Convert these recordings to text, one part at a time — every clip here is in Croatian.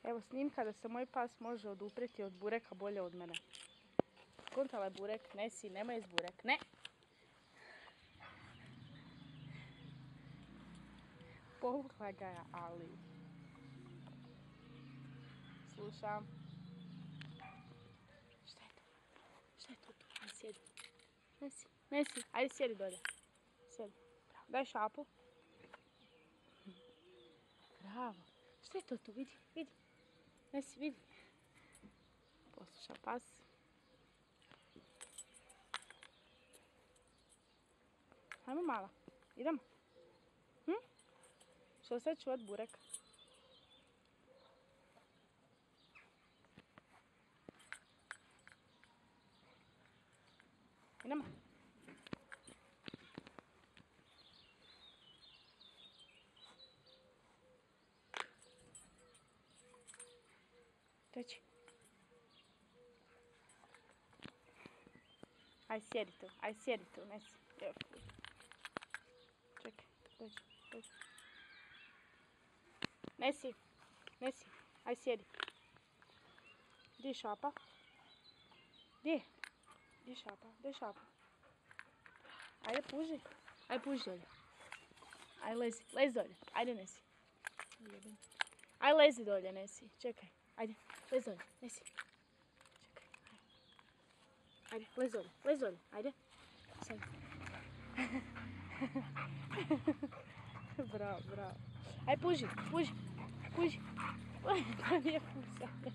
Evo snimka da se moj pas može oduprijeti od bureka bolje od mene. Skontala je burek, Nesi, nemoj iz burek, ne! Povukla ga je, ali... Slušam. Šta je to? Šta je to? Ajde sjedi. Nesi, ajde sjedi dolje. Sjedi. Bravo. Daj šapu. Bravo. Šta je to tu? Vidi. Nesi, vidi. Posluša pas. Hajmo mala. Idemo. Što sad čuvat burek? Idemo. Dođi. Aj sjedi tu, Nesi. Čekaj, dođi. Nesi, aj sjedi. Gdje je šapa? Gdje je šapa? Ajde, puži. Ajde, puži dolje. Ajde, lezi dolje. Ajde, Nesi. Ajde, lezi dolje, Nesi. Čekaj. Ajde, lezi dolje, Nesi. Čekaj, ajde, lezi dolje. Ajde. Sad. Bravo. Ajde, puži. To nije pusanje.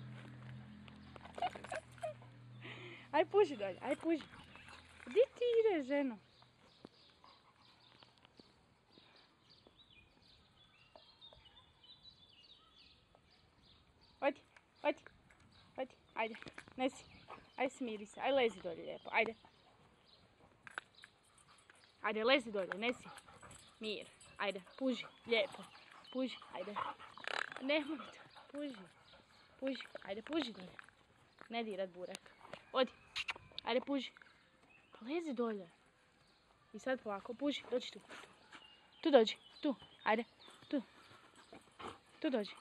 Ajde, puži dolje, Gdje ti ideš, ženo? Odi. Ajde, Nesi. Ajde, smiri se. Ajde, lezi dolje lijepo. Ajde, lezi dolje, Nesi. Mir. Ajde, puži. Lijepo. Puži, ajde. Nemoj to. Puži. Ajde, puži dolje. Ne dirat burek. Odi. Ajde, puži. Pa lezi dolje. I sad polako, puži. Dođi tu. Tu dođi. Tu. Ajde. Tu dođi.